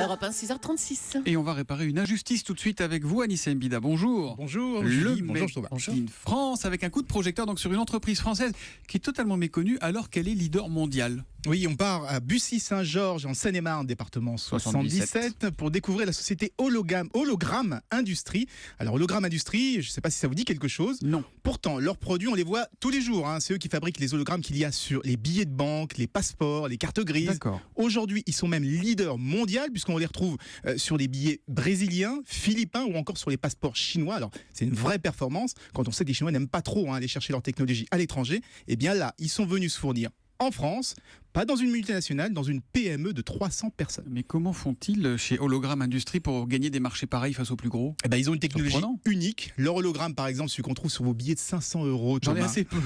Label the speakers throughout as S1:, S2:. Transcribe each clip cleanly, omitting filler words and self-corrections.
S1: Europe 1, 6h36.
S2: Et on va réparer une injustice tout de suite avec vous, Anissa Mbida. Bonjour.
S3: Bonjour,
S2: Le
S3: Julie.
S2: Made
S3: Bonjour,
S2: in France, avec un coup de projecteur donc sur une entreprise française qui est totalement méconnue alors qu'elle est leader mondial.
S3: Oui, on part à Bussy-Saint-Georges, en Seine-et-Marne, département 77, pour découvrir la société Hologramme Industrie. Alors, Hologramme Industrie, je ne sais pas si ça vous dit quelque chose.
S2: Non.
S3: Pourtant, leurs produits, on les voit tous les jours. C'est eux qui fabriquent les hologrammes qu'il y a sur les billets de banque, les passeports, les cartes grises.
S2: D'accord.
S3: Aujourd'hui, ils sont même leaders mondial, puisqu'on les retrouve sur les billets brésiliens, philippins ou encore sur les passeports chinois. Alors, c'est une vraie performance. Quand on sait que les Chinois n'aiment pas trop aller chercher leur technologie à l'étranger, eh bien là, ils sont venus se fournir en France, pas dans une multinationale, dans une PME de 300 personnes.
S2: Mais comment font-ils chez Hologramme Industrie pour gagner des marchés pareils face aux plus gros ?
S3: Eh ben, ils ont une technologie unique. Leur hologramme, par exemple, celui qu'on trouve sur vos billets de 500 €.
S2: J'en ai assez peu.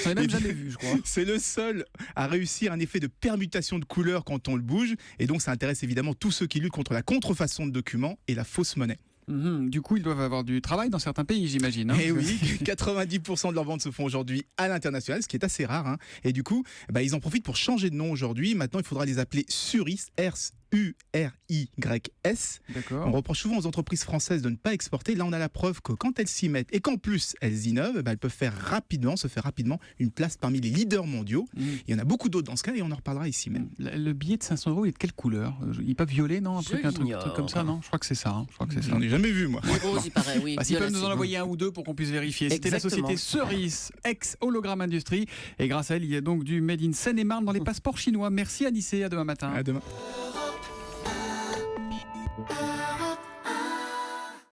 S2: J'en ai même jamais vu, je crois.
S3: C'est le seul à réussir un effet de permutation de couleurs quand on le bouge. Et donc, ça intéresse évidemment tous ceux qui luttent contre la contrefaçon de documents et la fausse monnaie.
S2: Du coup, ils doivent avoir du travail dans certains pays, j'imagine.
S3: Et oui, 90% de leurs ventes se font aujourd'hui à l'international, ce qui est assez rare. Et du coup, ils en profitent pour changer de nom aujourd'hui. Maintenant, il faudra les appeler Suris, URYS.
S2: D'accord.
S3: On reproche souvent aux entreprises françaises de ne pas exporter. Là, on a la preuve que quand elles s'y mettent et qu'en plus elles innovent, elles peuvent se faire rapidement une place parmi les leaders mondiaux. Il y en a beaucoup d'autres dans ce cas et on en reparlera ici même.
S2: Le billet de 500 €, il est de quelle couleur ? Il n'est pas violet, non ? Un truc comme ça, non ? Je crois que c'est ça.
S3: J'en ai jamais vu, moi.
S1: Rose, il paraît, oui.
S2: S'ils peuvent nous en envoyer un ou deux pour qu'on puisse vérifier. C'était la société Cerise, ex-Hologramme Industrie. Et grâce à elle, il y a donc du Made in Seine-et-Marne dans les passeports chinois. Merci Anissé, à demain matin.
S3: À demain.